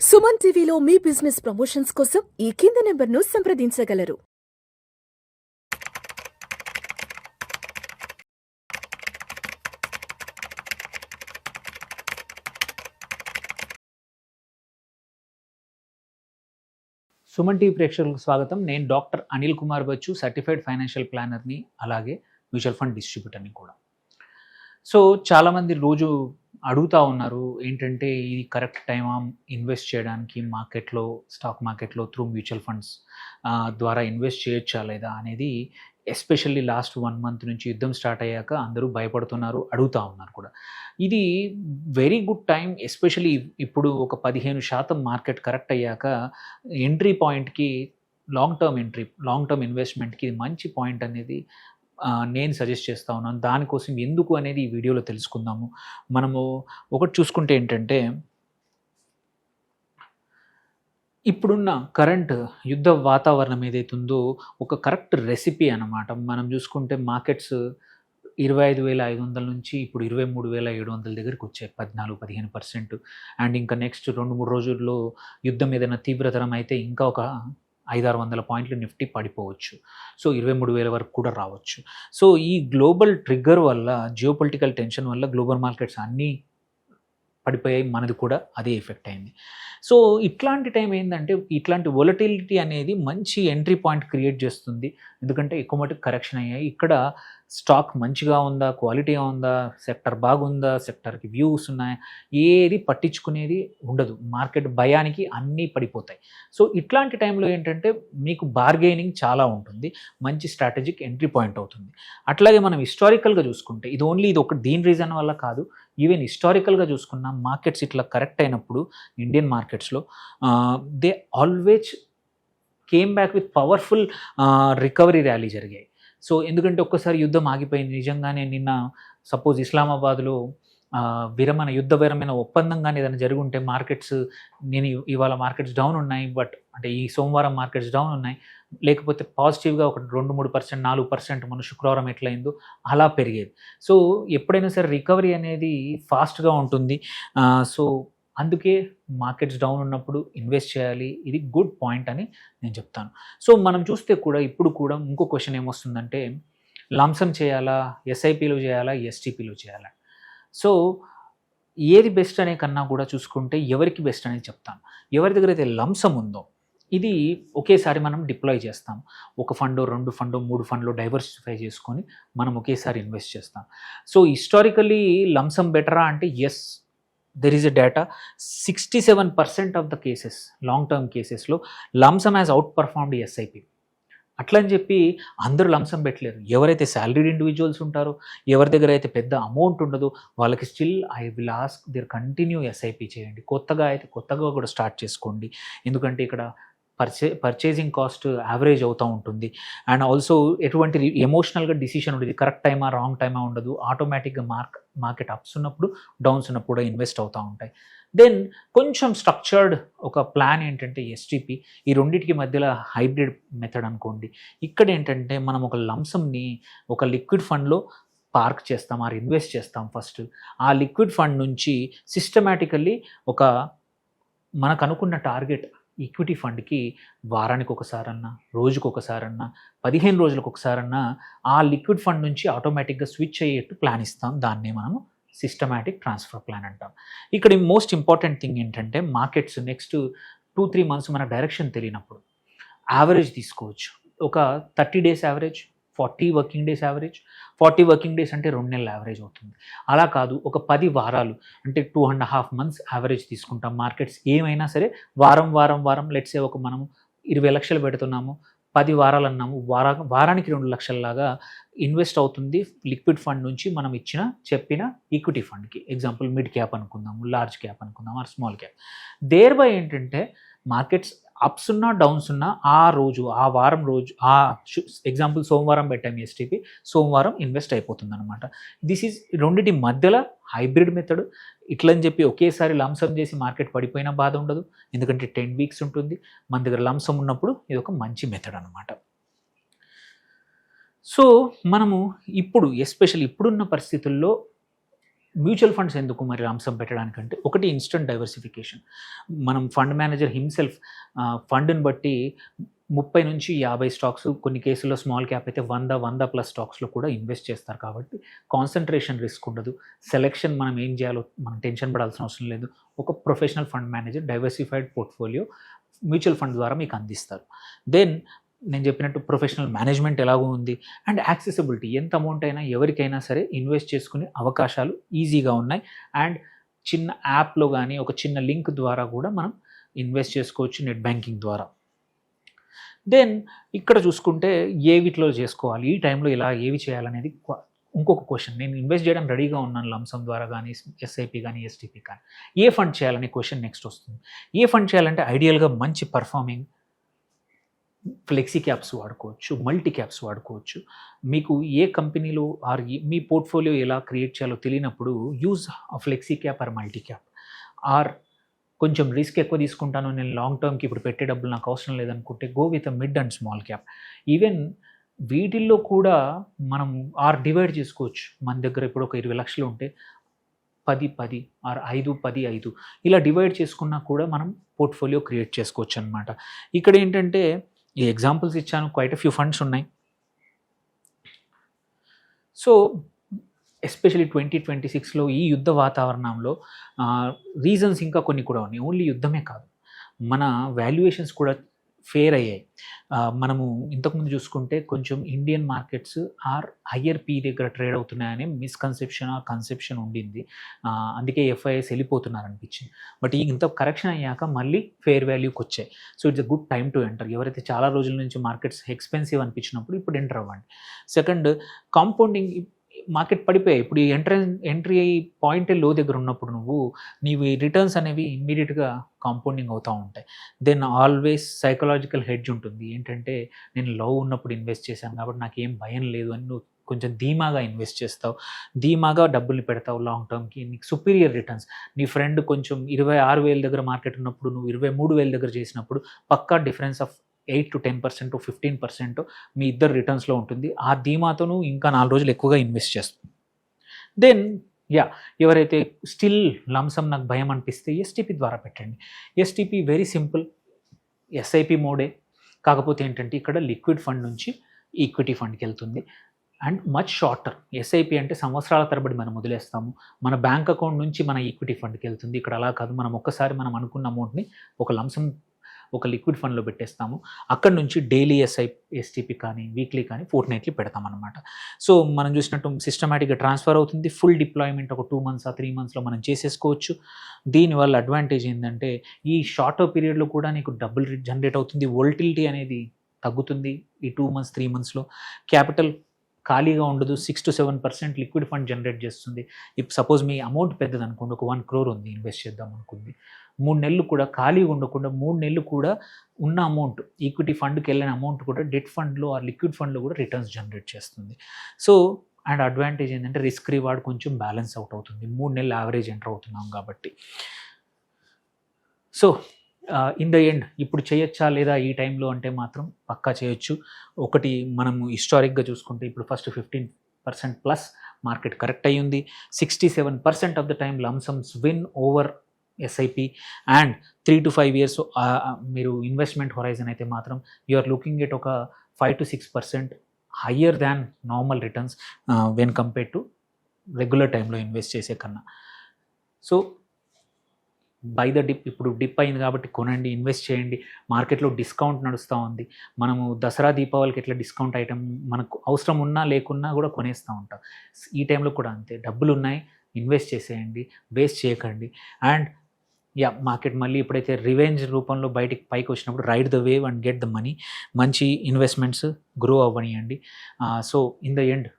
సుమన్ టీవీలో మీ business promotions కోసం ఈ కింది నెంబర్ను సంప్రదించగలరు. సుమన్ టీవీ ప్రేక్షకులకు స్వాగతం. నేను doctor Anil Kumar Bachchu, certified financial ప్లానర్ని, అలాగే మ్యూచువల్ ఫండ్ డిస్ట్రిబ్యూటర్ని కూడా. సో చాలామంది రోజు అడుగుతూ ఉన్నారు, ఏంటంటే ఇది కరెక్ట్ టైమా ఇన్వెస్ట్ చేయడానికి మార్కెట్లో, స్టాక్ మార్కెట్లో త్రూ మ్యూచువల్ ఫండ్స్ ద్వారా ఇన్వెస్ట్ చేయొచ్చా లేదా అనేది. ఎస్పెషల్లీ లాస్ట్ 1 మంత్ నుంచి యుద్ధం స్టార్ట్ అయ్యాక అందరూ భయపడుతున్నారు, అడుగుతూ ఉన్నారు కూడా. ఇది వెరీ గుడ్ టైం, ఎస్పెషల్లీ ఇప్పుడు ఒక 15% మార్కెట్ కరెక్ట్ అయ్యాక ఎంట్రీ పాయింట్కి, లాంగ్ టర్మ్ ఇన్వెస్ట్మెంట్కి ఇది మంచి పాయింట్ అనేది నేను సజెస్ట్ చేస్తూ ఉన్నాను. దానికోసం ఎందుకు అనేది ఈ వీడియోలో తెలుసుకుందాము. మనము ఒకటి చూసుకుంటే ఏంటంటే, ఇప్పుడున్న కరెంట్ యుద్ధ వాతావరణం ఏదైతుందో ఒక కరెక్ట్ రెసిపీ అన్నమాట. మనం చూసుకుంటే మార్కెట్స్ 25,500 నుంచి ఇప్పుడు 23,700 దగ్గరికి వచ్చాయి, 14-15%. అండ్ ఇంకా నెక్స్ట్ 2-3 రోజుల్లో యుద్ధం ఏదైనా తీవ్రతరం అయితే ఇంకా ఒక 500-600 పాయింట్లు నిఫ్టీ పడిపోవచ్చు. సో 23,000 వరకు కూడా రావచ్చు. సో ఈ గ్లోబల్ ట్రిగ్గర్ వల్ల, జియోపొలిటికల్ టెన్షన్ వల్ల గ్లోబల్ మార్కెట్స్ అన్నీ పడిపోయాయి, మనది కూడా అదే ఎఫెక్ట్ అయింది. సో ఇట్లాంటి టైం ఏంటంటే, ఇట్లాంటి వొలటిలిటీ అనేది మంచి ఎంట్రీ పాయింట్ క్రియేట్ చేస్తుంది. ఎందుకంటే ఎక్కువ మటుకు కరెక్షన్ అయ్యాయి. ఇక్కడ స్టాక్ మంచిగా ఉందా, క్వాలిటీగా ఉందా, సెక్టర్ బాగుందా, సెక్టర్కి వ్యూస్ ఉన్నాయా, ఏది పట్టించుకునేది ఉండదు. మార్కెట్ భయానికి అన్నీ పడిపోతాయి. సో ఇట్లాంటి టైంలో ఏంటంటే మీకు బార్గెయినింగ్ చాలా ఉంటుంది, మంచి స్ట్రాటజిక్ ఎంట్రీ పాయింట్ అవుతుంది. అట్లాగే మనం హిస్టారికల్గా చూసుకుంటే, ఇది ఒక దీని రీజన్ వల్ల కాదు, ఈవెన్ హిస్టారికల్గా చూసుకున్న మార్కెట్స్ ఇట్లా కరెక్ట్ అయినప్పుడు ఇండియన్ మార్కెట్స్లో they always came back with powerful recovery rally జరిగాయి. సో ఎందుకంటే ఒక్కసారి యుద్ధం ఆగిపోయింది. నిజంగానే నిన్న సపోజ్ ఇస్లామాబాద్లో యుద్ధ విరమణ ఒప్పందం కానీ ఏదైనా జరిగి ఉంటే మార్కెట్స్, ఇవాళ మార్కెట్స్ డౌన్ ఉన్నాయి, బట్ అంటే ఈ సోమవారం మార్కెట్స్ డౌన్ ఉన్నాయి, లేకపోతే పాజిటివ్గా ఒక 2-3%, 4% మన శుక్రవారం ఎట్లయిందో అలా పెరిగేది. సో ఎప్పుడైనా సరే రికవరీ అనేది ఫాస్ట్గా ఉంటుంది. సో అందుకే మార్కెట్స్ డౌన్ ఉన్నప్పుడు ఇన్వెస్ట్ చేయాలి, ఇది గుడ్ పాయింట్ అని నేను చెప్తాను. సో మనం చూస్తే కూడా ఇప్పుడు కూడా ఇంకో క్వశ్చన్ ఏమొస్తుందంటే, లంసమ్ చేయాలా, ఎస్ఐపిలో చేయాలా, ఎస్టీపీలో చేయాలా? సో ఏది బెస్ట్ అనే కన్నా కూడా చూసుకుంటే ఎవరికి బెస్ట్ అనేది చెప్తాను. ఎవరి దగ్గర అయితే లంసమ్ ఉందో, ఇది ఒకేసారి మనం డిప్లాయ్ చేస్తాం. ఒక ఫండో, 2 ఫండో, 3 ఫండ్లో డైవర్సిఫై చేసుకొని మనం ఒకేసారి ఇన్వెస్ట్ చేస్తాం. సో హిస్టారికలీ లంసమ్ బెటరా అంటే yes, there is a data. 67% of the cases, long term కేసెస్లో lump sum has outperformed SIP. అట్లా అని చెప్పి అందరూ లంసమ్ పెట్టలేరు. ఎవరైతే శాలరీడ్ ఇండివిజువల్స్ ఉంటారో, ఎవరి దగ్గర అయితే పెద్ద అమౌంట్ ఉండదో, వాళ్ళకి still I will ask their continue SIP చేయండి. కొత్తగా కూడా స్టార్ట్ చేసుకోండి. ఎందుకంటే ఇక్కడ పర్చేసింగ్ కాస్ట్ యావరేజ్ అవుతూ ఉంటుంది. అండ్ ఆల్సో ఎటువంటి ఎమోషనల్గా డిసిషన్ ఉండదు, కరెక్ట్ టైమా రాంగ్ టైమా ఉండదు. ఆటోమేటిక్గా మార్కెట్ అప్స్ ఉన్నప్పుడు, డౌన్స్ ఉన్నప్పుడు కూడా ఇన్వెస్ట్ అవుతూ ఉంటాయి. దెన్ కొంచెం స్ట్రక్చర్డ్ ఒక ప్లాన్ ఏంటంటే ఎస్టీపీ. ఈ రెండింటికి మధ్యలో హైబ్రిడ్ మెథడ్ అనుకోండి. ఇక్కడ ఏంటంటే మనం ఒక లంసమ్ని ఒక లిక్విడ్ ఫండ్లో పార్క్ చేస్తాం, ఆర్ ఇన్వెస్ట్ చేస్తాం ఫస్ట్. ఆ లిక్విడ్ ఫండ్ నుంచి సిస్టమేటికల్లీ మనకు అనుకున్న టార్గెట్ ఈక్విటీ ఫండ్కి వారానికి ఒకసారన్నా, రోజుకు ఒకసారన్నా, 15 రోజులకు ఒకసారన్నా ఆ లిక్విడ్ ఫండ్ నుంచి ఆటోమేటిక్గా స్విచ్ అయ్యేట్టు ప్లాన్ ఇస్తాం. దాన్నే మనము సిస్టమాటిక్ ట్రాన్స్ఫర్ ప్లాన్ అంటాం. ఇక్కడ మోస్ట్ ఇంపార్టెంట్ థింగ్ ఏంటంటే, మార్కెట్స్ నెక్స్ట్ 2-3 మంత్స్ మన డైరెక్షన్ తెలియనప్పుడు యావరేజ్ తీసుకోవచ్చు. ఒక 30 days average, 40 working days average. 40 working days అంటే 2 నెలల యావరేజ్ అవుతుంది. అలా కాదు, ఒక 10 వారాలు అంటే 2.5 మంత్స్ యావరేజ్ తీసుకుంటాం. మార్కెట్స్ ఏమైనా సరే వారం లెట్సే మనము 20 లక్షలు పెడుతున్నాము, 10 వారాలు అన్నాము, వారానికి 2 లక్షలలాగా ఇన్వెస్ట్ అవుతుంది లిక్విడ్ ఫండ్ నుంచి మనం చెప్పిన ఈక్విటీ ఫండ్కి. ఎగ్జాంపుల్ మిడ్ క్యాప్ అనుకుందాము, లార్జ్ క్యాప్ అనుకుందాము, or small cap. Thereby ఏంటంటే మార్కెట్స్ అప్స్ ఉన్నా, డౌన్స్ ఉన్నా ఆ వారం రోజు ఎగ్జాంపుల్ సోమవారం పెట్టాము ఎస్టీపీ, సోమవారం ఇన్వెస్ట్ అయిపోతుంది అనమాట. దిస్ ఈజ్ రెండింటి మధ్యలో హైబ్రిడ్ మెథడ్. ఇట్లని చెప్పి ఒకేసారి లంసమ్ చేసి మార్కెట్ పడిపోయినా బాధ ఉండదు, ఎందుకంటే 10 వీక్స్ ఉంటుంది. మన దగ్గర లంసమ్ ఉన్నప్పుడు ఇది ఒక మంచి మెథడ్ అనమాట. సో మనము ఇప్పుడు ఎస్పెషల్లీ ఇప్పుడున్న పరిస్థితుల్లో మ్యూచువల్ ఫండ్స్ ఎందుకు మరి అంశం పెట్టడానికంటే, ఒకటి ఇన్స్టంట్ డైవర్సిఫికేషన్. మనం ఫండ్ మేనేజర్ హిమ్సెల్ఫ్ ఫండ్‌ని బట్టి 30-50 స్టాక్స్, కొన్ని కేసుల్లో స్మాల్ క్యాప్ అయితే 100+ స్టాక్స్‌లో కూడా ఇన్వెస్ట్ చేస్తారు. కాబట్టి కాన్సంట్రేషన్ రిస్క్ ఉండదు. సెలెక్షన్ మనం ఏం చేయాలో మనం టెన్షన్ పడాల్సిన అవసరం లేదు. ఒక professional fund manager diversified portfolio mutual fund ద్వారా మీకు అందిస్తారు. దెన్ నేను చెప్పినట్టు ప్రొఫెషనల్ మేనేజ్మెంట్ ఎలాగో ఉంది, అండ్ యాక్సెసిబిలిటీ, ఎంత అమౌంట్ అయినా ఎవరికైనా సరే ఇన్వెస్ట్ చేసుకునే అవకాశాలు ఈజీగా ఉన్నాయి. అండ్ చిన్న యాప్లో కానీ ఒక చిన్న లింక్ ద్వారా కూడా మనం ఇన్వెస్ట్ చేసుకోవచ్చు నెట్ బ్యాంకింగ్ ద్వారా. దెన్ ఇక్కడ చూసుకుంటే ఏ వీటిలో చేసుకోవాలి, ఈ టైంలో ఇలా ఏవి చేయాలనేది ఇంకొక క్వశ్చన్. నేను ఇన్వెస్ట్ చేయడం రెడీగా ఉన్నాను లంసమ్ ద్వారా కానీ, ఎస్ఐపి కానీ, ఎస్టీపీ కానీ, ఏ ఫండ్ చేయాలనే క్వశ్చన్ నెక్స్ట్ వస్తుంది. ఏ ఫండ్ చేయాలంటే ఐడియల్గా మంచి పర్ఫార్మింగ్ ఫ్లెక్సీ క్యాప్స్ వాడుకోవచ్చు, మల్టీ క్యాప్స్ వాడుకోవచ్చు. మీకు ఏ కంపెనీలో మీ పోర్ట్ఫోలియో ఎలా క్రియేట్ చేయాలో తెలియనప్పుడు use flexi cap or multi cap. Or కొంచెం రిస్క్ ఎక్కువ తీసుకుంటాను, నేను లాంగ్ టర్మ్కి ఇప్పుడు పెట్టే డబ్బులు నాకు అవసరం లేదనుకుంటే go with mid and small cap. Even వీటిల్లో కూడా మనం డివైడ్ చేసుకోవచ్చు. మన దగ్గర ఇప్పుడు ఒక 20 లక్షలు ఉంటే 10 ఆర్ 5 ఇలా డివైడ్ చేసుకున్నా కూడా మనం పోర్ట్ఫోలియో క్రియేట్ చేసుకోవచ్చు అనమాట. ఇక్కడ ఏంటంటే ఈ ఎగ్జాంపుల్స్ ఇచ్చాను, క్వైట్ ఫ్యూ ఫండ్స్ ఉన్నాయి. సో ఎస్పెషలీ 2026లో ఈ యుద్ధ వాతావరణంలో రీజన్స్ ఇంకా కొన్ని కూడా ఉన్నాయి. ఓన్లీ యుద్ధమే కాదు, మన వాల్యుయేషన్స్ కూడా ఫేర్ అయ్యాయి. మనము ఇంతకుముందు చూసుకుంటే కొంచెం ఇండియన్ మార్కెట్స్ హయ్యర్ పీ దగ్గర ట్రేడ్ అవుతున్నాయనే మిస్కన్సెప్షన్ ఆర్ కన్సెప్షన్ ఉండింది. అందుకే ఎఫ్ఐఎస్ వెళ్ళిపోతున్నారు అనిపించింది. బట్ ఇంత కరెక్షన్ అయ్యాక మళ్ళీ ఫేర్ వాల్యూకి వచ్చాయి. So it's a good time to enter. ఎవరైతే చాలా రోజుల నుంచి మార్కెట్స్ ఎక్స్పెన్సివ్ అనిపించినప్పుడు ఇప్పుడు ఎంటర్ అవ్వండి. Second, compounding. మార్కెట్ పడిపోయాయి, ఇప్పుడు ఈ ఎంట్రీ పాయింటే లో దగ్గర ఉన్నప్పుడు నీవు రిటర్న్స్ అనేవి ఇమ్మీడియట్గా కాంపౌండింగ్ అవుతూ ఉంటాయి. దెన్ ఆల్వేస్ సైకలాజికల్ హెడ్జ్ ఉంటుంది. ఏంటంటే నేను లో ఉన్నప్పుడు ఇన్వెస్ట్ చేశాను కాబట్టి నాకు ఏం భయం లేదు అని నువ్వు కొంచెం ధీమాగా ఇన్వెస్ట్ చేస్తావు, ధీమాగా డబ్బుల్ని పెడతావు లాంగ్ టర్మ్కి, నీకు సుపీరియర్ రిటర్న్స్. నీ ఫ్రెండ్ కొంచెం 26,000 దగ్గర మార్కెట్ ఉన్నప్పుడు నువ్వు 23,000 దగ్గర చేసినప్పుడు పక్కా డిఫరెన్స్ ఆఫ్ 8-10% 15% మీ ఇద్దరు రిటర్న్స్లో ఉంటుంది. ఆ ధీమాతోనూ ఇంకా 4 రోజులు ఎక్కువగా ఇన్వెస్ట్ చేస్తుంది. దెన్ ఎవరైతే స్టిల్ లంసమ్ నాకు భయం అనిపిస్తే ఎస్టీపీ ద్వారా పెట్టండి. ఎస్టీపీ వెరీ సింపుల్, ఎస్ఐపి మోడే. కాకపోతే ఏంటంటే ఇక్కడ లిక్విడ్ ఫండ్ నుంచి ఈక్విటీ ఫండ్కి వెళ్తుంది అండ్ మచ్ షార్టర్. ఎస్ఐపి అంటే సంవత్సరాల తరబడి మనం వదిలేస్తాము, మన బ్యాంక్ అకౌంట్ నుంచి మన ఈక్విటీ ఫండ్కి వెళ్తుంది. ఇక్కడ అలా కాదు, మనం ఒక్కసారి మనం అనుకున్న అమౌంట్ని ఒక లంసమ్ ఒక లిక్విడ్ ఫండ్లో పెట్టేస్తాము. అక్కడ నుంచి డైలీ ఎస్టీపీ కానీ వీక్లీ కానీ ఫోర్ట్నైట్లీ పెడతామన్నమాట. సో మనం చూసినట్టు సిస్టమేటిక్గా ట్రాన్స్ఫర్ అవుతుంది. ఫుల్ డిప్లాయ్మెంట్ ఒక 2 months 3 monthsలో మనం చేసేసుకోవచ్చు. దీనివల్ల అడ్వాంటేజ్ ఏంటంటే ఈ షార్టర్ పీరియడ్లో కూడా నీకు డబ్బులు జనరేట్ అవుతుంది. వోల్టిలిటీ అనేది తగ్గుతుంది ఈ 2 months 3 monthsలో. క్యాపిటల్ ఖాళీగా ఉండదు, 6-7% లిక్విడ్ ఫండ్ జనరేట్ చేస్తుంది. ఇప్పుడు సపోజ్ మీ అమౌంట్ పెద్దది అనుకోండి, ఒక 1 crore ఉంది, ఇన్వెస్ట్ చేద్దాం అనుకుంది, 3 నెలలు కూడా ఖాళీగా ఉండకుండా 3 నెలలు కూడా ఉన్న అమౌంట్, ఈక్విటీ ఫండ్కి వెళ్ళిన అమౌంట్ కూడా డెట్ ఫండ్లో ఆ లిక్విడ్ ఫండ్లో కూడా రిటర్న్స్ జనరేట్ చేస్తుంది. సో అండ్ అడ్వాంటేజ్ ఏంటంటే రిస్క్ రివార్డ్ కొంచెం బ్యాలెన్స్ అవుట్ అవుతుంది, 3 నెలలు యావరేజ్ ఎంటర్ అవుతున్నాం కాబట్టి. సో ఇన్ ద ఎండ్ ఇప్పుడు చేయొచ్చా లేదా ఈ టైంలో అంటే మాత్రం పక్కా చేయొచ్చు. ఒకటి మనము హిస్టారిక్గా చూసుకుంటే ఇప్పుడు ఫస్ట్ 15% ప్లస్ మార్కెట్ కరెక్ట్ అయ్యింది. 67% of the time lump sums win over SIP and 3 to 5 years మీరు ఇన్వెస్ట్మెంట్ హొరైజన్ అయితే మాత్రం యు ఆర్ లుకింగ్ ఎట్ ఒక 5-6% higher than normal returns when compare to regular టైంలో ఇన్వెస్ట్ చేసే కన్నా. సో బై ద డిప్, ఇప్పుడు dip అయింది కాబట్టి కొనండి, ఇన్వెస్ట్ చేయండి. మార్కెట్లో డిస్కౌంట్ నడుస్తూ ఉంది. మనము దసరా దీపావళికి ఎట్లా డిస్కౌంట్ ఐటమ్ మనకు అవసరం ఉన్నా లేకున్నా కూడా కొనేస్తూ ఉంటాం. ఈ టైంలో కూడా అంతే, డబ్బులు ఉన్నాయి, ఇన్వెస్ట్ చేసేయండి, వేస్ట్ చేయకండి. అండ్ మార్కెట్ మళ్ళీ ఇప్పుడైతే రివెంజ్ రూపంలో పైకి వచ్చినప్పుడు ride the wave and get the money. మంచి ఇన్వెస్ట్మెంట్స్ గ్రో అవ్వనియండి. సో ఇన్ ద ఎండ్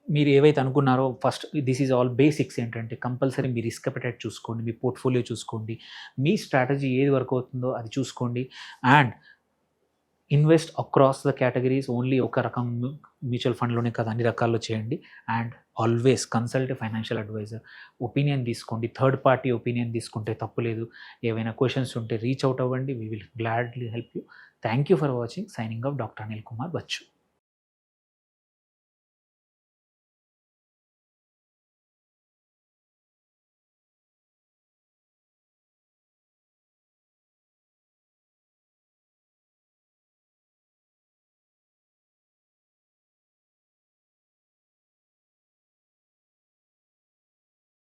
మీరు ఏవైతే అనుకున్నారో first this is all basics. ఏంటంటే కంపల్సరీ మీ రిస్క్ అపెటైట్ చూసుకోండి, మీ పోర్ట్ఫోలియో చూసుకోండి, మీ స్ట్రాటజీ ఏది వర్క్ అవుతుందో అది చూసుకోండి. And invest across the categories. Only ఒక రకం మ్యూచువల్ ఫండ్లోనే కాదు, అన్ని రకాల్లో చేయండి. And always consult financial advisor, opinion తీసుకోండి. థర్డ్ పార్టీ ఒపీనియన్ తీసుకుంటే తప్పులేదు. ఏవైనా క్వశ్చన్స్ ఉంటే రీచ్ అవుట్ అవ్వండి, we will gladly help you. Thank you for watching. Signing off doctor Anil Kumar Bachu.